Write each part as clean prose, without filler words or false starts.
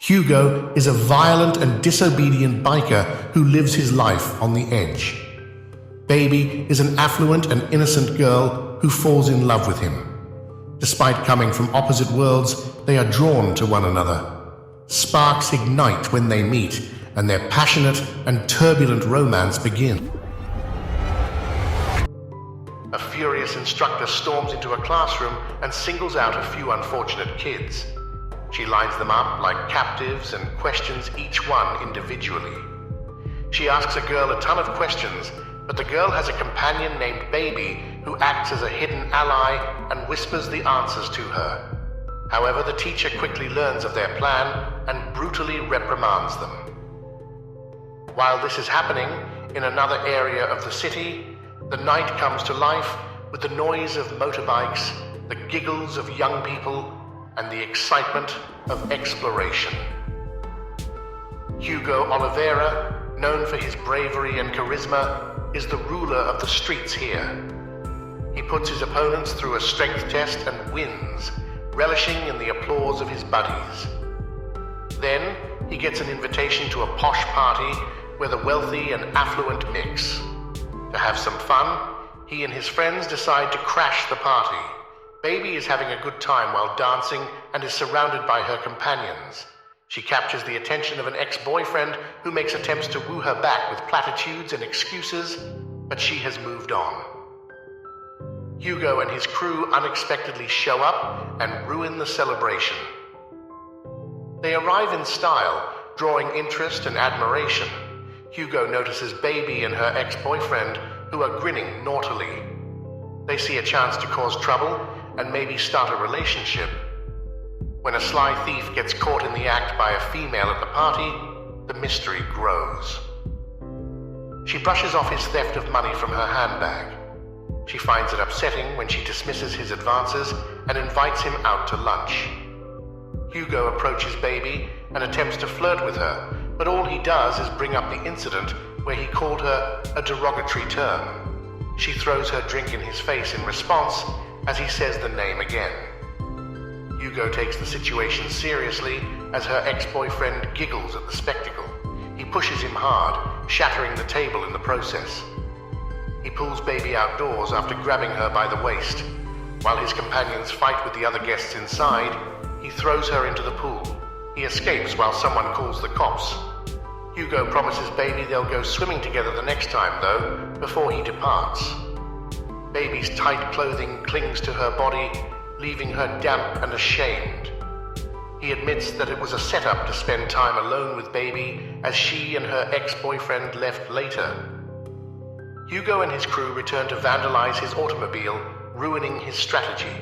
Hugo is a violent and disobedient biker who lives his life on the edge. Baby is an affluent and innocent girl who falls in love with him. Despite coming from opposite worlds, they are drawn to one another. Sparks ignite when they meet, and their passionate and turbulent romance begins. A furious instructor storms into a classroom and singles out a few unfortunate kids. She lines them up like captives and questions each one individually. She asks a girl a ton of questions, but the girl has a companion named Baby who acts as a hidden ally and whispers the answers to her. However, the teacher quickly learns of their plan and brutally reprimands them. While this is happening, in another area of the city, the night comes to life with the noise of motorbikes, the giggles of young people, and the excitement of exploration. Hugo Oliveira, known for his bravery and charisma, is the ruler of the streets here. He puts his opponents through a strength test and wins, relishing in the applause of his buddies. Then, he gets an invitation to a posh party where the wealthy and affluent mix. To have some fun, he and his friends decide to crash the party. Baby is having a good time while dancing and is surrounded by her companions. She captures the attention of an ex-boyfriend who makes attempts to woo her back with platitudes and excuses, but she has moved on. Hugo and his crew unexpectedly show up and ruin the celebration. They arrive in style, drawing interest and admiration. Hugo notices Baby and her ex-boyfriend, who are grinning naughtily. They see a chance to cause trouble and maybe start a relationship. When a sly thief gets caught in the act by a female at the party, the mystery grows. She brushes off his theft of money from her handbag. She finds it upsetting when she dismisses his advances and invites him out to lunch. Hugo approaches Baby and attempts to flirt with her, but all he does is bring up the incident where he called her a derogatory term. She throws her drink in his face in response as he says the name again. Hugo takes the situation seriously as her ex-boyfriend giggles at the spectacle. He pushes him hard, shattering the table in the process. He pulls Baby outdoors after grabbing her by the waist. While his companions fight with the other guests inside, he throws her into the pool. He escapes while someone calls the cops. Hugo promises Baby they'll go swimming together the next time, though, before he departs. Baby's tight clothing clings to her body, leaving her damp and ashamed. He admits that it was a setup to spend time alone with Baby as she and her ex-boyfriend left later. Hugo and his crew return to vandalize his automobile, ruining his strategy.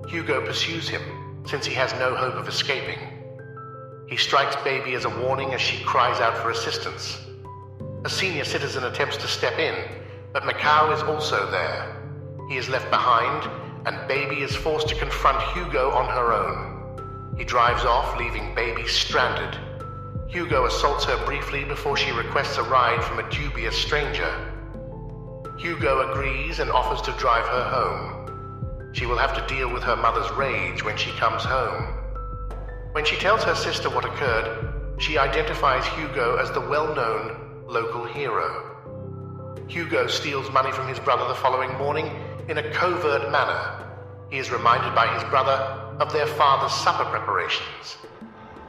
Hugo pursues him, since he has no hope of escaping. He strikes Baby as a warning as she cries out for assistance. A senior citizen attempts to step in, but Macau is also there. He is left behind, and Baby is forced to confront Hugo on her own. He drives off, leaving Baby stranded. Hugo assaults her briefly before she requests a ride from a dubious stranger. Hugo agrees and offers to drive her home. She will have to deal with her mother's rage when she comes home. When she tells her sister what occurred, she identifies Hugo as the well-known local hero. Hugo steals money from his brother the following morning in a covert manner. He is reminded by his brother of their father's supper preparations.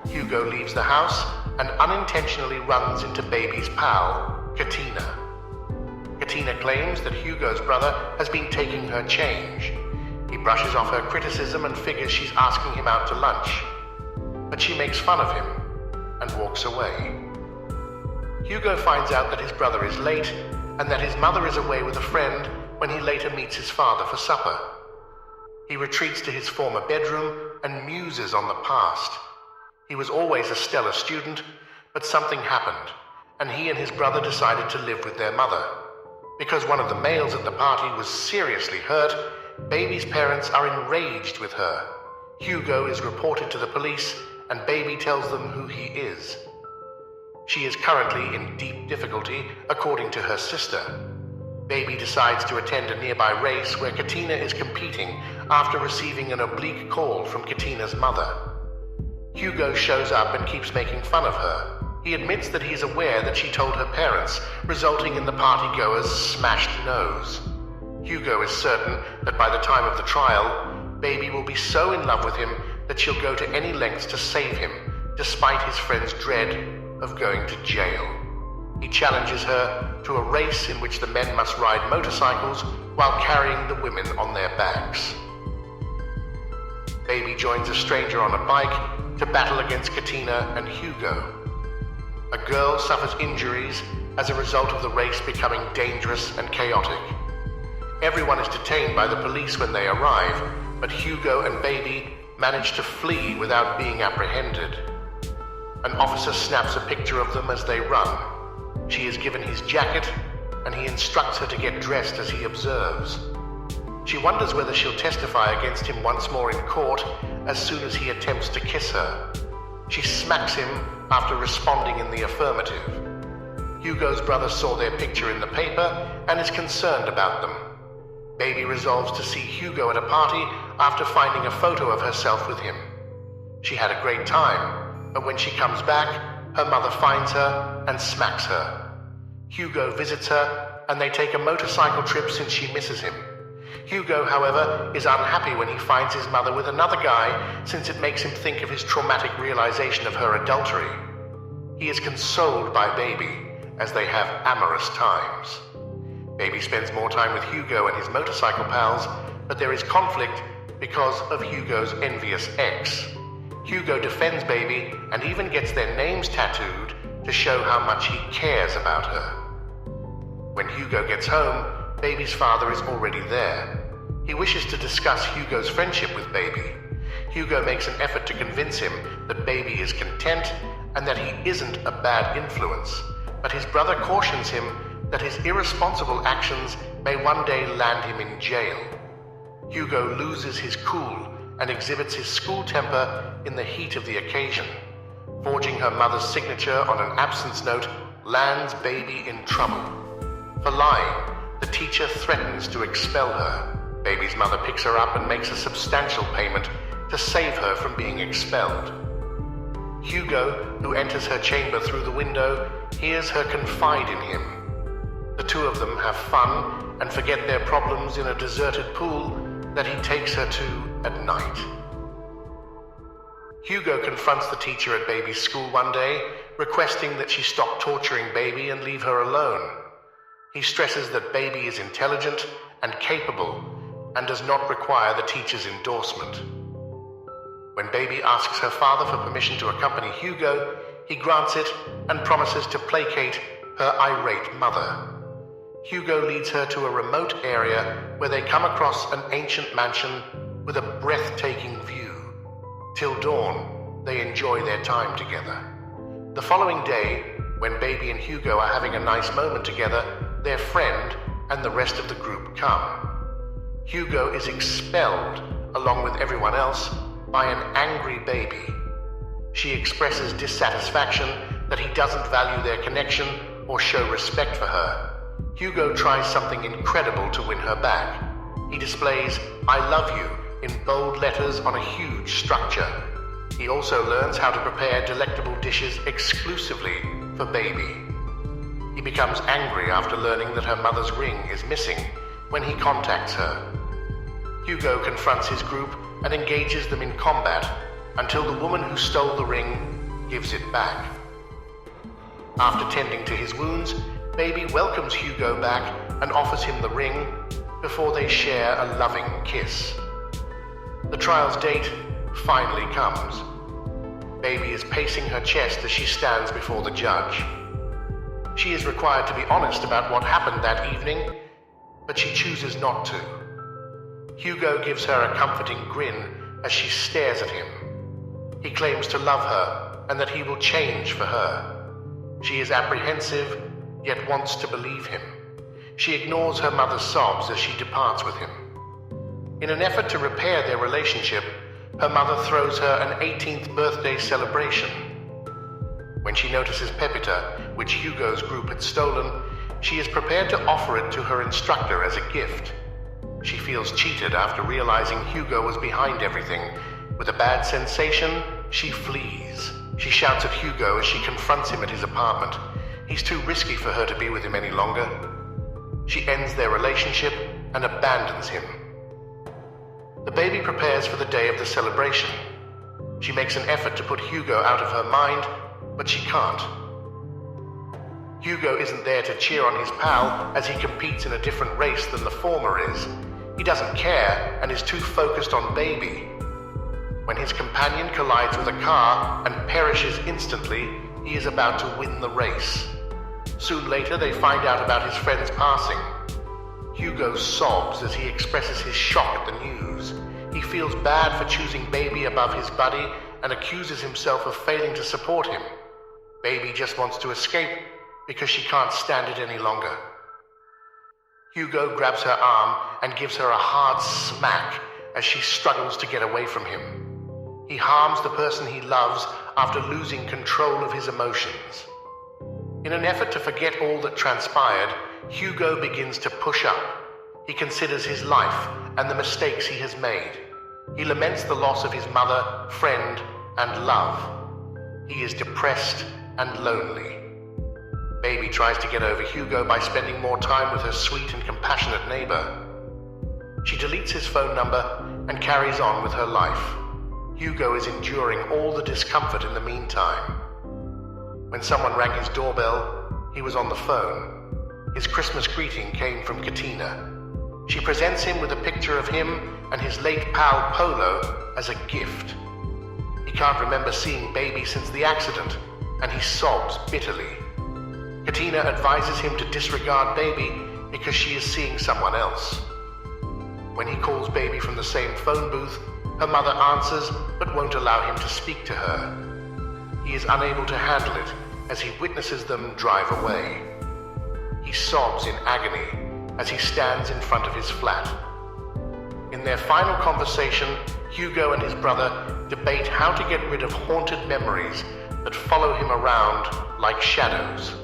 Hugo leaves the house and unintentionally runs into Baby's pal, Katina. Katina claims that Hugo's brother has been taking her change. He brushes off her criticism and figures she's asking him out to lunch. But she makes fun of him and walks away. Hugo finds out that his brother is late and that his mother is away with a friend when he later meets his father for supper. He retreats to his former bedroom and muses on the past. He was always a stellar student, but something happened, and he and his brother decided to live with their mother. Because one of the males at the party was seriously hurt, Baby's parents are enraged with her. Hugo is reported to the police, and Baby tells them who he is. She is currently in deep difficulty, according to her sister. Baby decides to attend a nearby race where Katina is competing after receiving an oblique call from Katina's mother. Hugo shows up and keeps making fun of her. He admits that he's aware that she told her parents, resulting in the partygoer's smashed nose. Hugo is certain that by the time of the trial, Baby will be so in love with him that she'll go to any lengths to save him, despite his friend's dread of going to jail. He challenges her to a race in which the men must ride motorcycles while carrying the women on their backs. Baby joins a stranger on a bike to battle against Katina and Hugo. A girl suffers injuries as a result of the race becoming dangerous and chaotic. Everyone is detained by the police when they arrive, but Hugo and Baby manage to flee without being apprehended. An officer snaps a picture of them as they run. She is given his jacket, and he instructs her to get dressed as he observes. She wonders whether she'll testify against him once more in court as soon as he attempts to kiss her. She smacks him after responding in the affirmative. Hugo's brother saw their picture in the paper and is concerned about them. Baby resolves to see Hugo at a party after finding a photo of herself with him. She had a great time, but when she comes back, her mother finds her and smacks her. Hugo visits her, and they take a motorcycle trip since she misses him. Hugo, however, is unhappy when he finds his mother with another guy, since it makes him think of his traumatic realization of her adultery. He is consoled by Baby, as they have amorous times. Baby spends more time with Hugo and his motorcycle pals, but there is conflict because of Hugo's envious ex. Hugo defends Baby and even gets their names tattooed to show how much he cares about her. When Hugo gets home, Baby's father is already there. He wishes to discuss Hugo's friendship with Baby. Hugo makes an effort to convince him that Baby is content and that he isn't a bad influence, but his brother cautions him that his irresponsible actions may one day land him in jail. Hugo loses his cool and exhibits his school temper in the heat of the occasion. Forging her mother's signature on an absence note lands Baby in trouble. For lying, the teacher threatens to expel her. Baby's mother picks her up and makes a substantial payment to save her from being expelled. Hugo, who enters her chamber through the window, hears her confide in him. The two of them have fun and forget their problems in a deserted pool that he takes her to at night. Hugo confronts the teacher at Baby's school one day, requesting that she stop torturing Baby and leave her alone. He stresses that Baby is intelligent and capable and does not require the teacher's endorsement. When Baby asks her father for permission to accompany Hugo, he grants it and promises to placate her irate mother. Hugo leads her to a remote area where they come across an ancient mansion with a breathtaking view. Till dawn, they enjoy their time together. The following day, when Baby and Hugo are having a nice moment together, their friend and the rest of the group come. Hugo is expelled, along with everyone else, by an angry Baby. She expresses dissatisfaction that he doesn't value their connection or show respect for her. Hugo tries something incredible to win her back. He displays "I love you" in bold letters on a huge structure. He also learns how to prepare delectable dishes exclusively for Baby. He becomes angry after learning that her mother's ring is missing when he contacts her. Hugo confronts his group and engages them in combat until the woman who stole the ring gives it back. After tending to his wounds, Baby welcomes Hugo back and offers him the ring before they share a loving kiss. The trial's date finally comes. Baby is pacing her chest as she stands before the judge. She is required to be honest about what happened that evening, but she chooses not to. Hugo gives her a comforting grin as she stares at him. He claims to love her and that he will change for her. She is apprehensive, yet wants to believe him. She ignores her mother's sobs as she departs with him. In an effort to repair their relationship, her mother throws her an 18th birthday celebration. When she notices Pepita, which Hugo's group had stolen, she is prepared to offer it to her instructor as a gift. She feels cheated after realizing Hugo was behind everything. With a bad sensation, She flees. She shouts at Hugo as she confronts him at his apartment. He's too risky for her to be with him any longer. She ends their relationship and abandons him. The baby prepares for the day of the celebration. She makes an effort to put Hugo out of her mind, but she can't. Hugo isn't there to cheer on his pal as he competes in a different race than the former is. He doesn't care and is too focused on baby. When his companion collides with a car and perishes instantly, he is about to win the race. Soon later, they find out about his friend's passing. Hugo sobs as he expresses his shock at the news. He feels bad for choosing baby above his buddy and accuses himself of failing to support him. Baby just wants to escape because she can't stand it any longer. Hugo grabs her arm and gives her a hard smack as she struggles to get away from him. He harms the person he loves after losing control of his emotions. In an effort to forget all that transpired, Hugo begins to push up. He considers his life and the mistakes he has made. He laments the loss of his mother, friend, and love. He is depressed and lonely. Baby tries to get over Hugo by spending more time with her sweet and compassionate neighbor. She deletes his phone number and carries on with her life. Hugo is enduring all the discomfort in the meantime. When someone rang his doorbell, he was on the phone. His Christmas greeting came from Katina. She presents him with a picture of him and his late pal Polo as a gift. He can't remember seeing baby since the accident, and he sobs bitterly. Katina advises him to disregard baby because she is seeing someone else. When he calls baby from the same phone booth, her mother answers but won't allow him to speak to her. He is unable to handle it as he witnesses them drive away. He sobs in agony as he stands in front of his flat. In their final conversation, Hugo and his brother debate how to get rid of haunted memories that follow him around like shadows.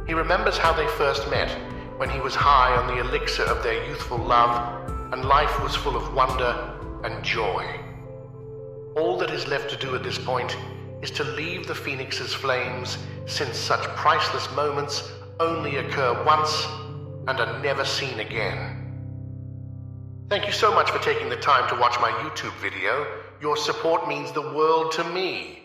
He remembers how they first met, when he was high on the elixir of their youthful love, and life was full of wonder and joy. All that is left to do at this point is to leave the Phoenix's flames, since such priceless moments only occur once and are never seen again. Thank you so much for taking the time to watch my YouTube video. Your support means the world to me.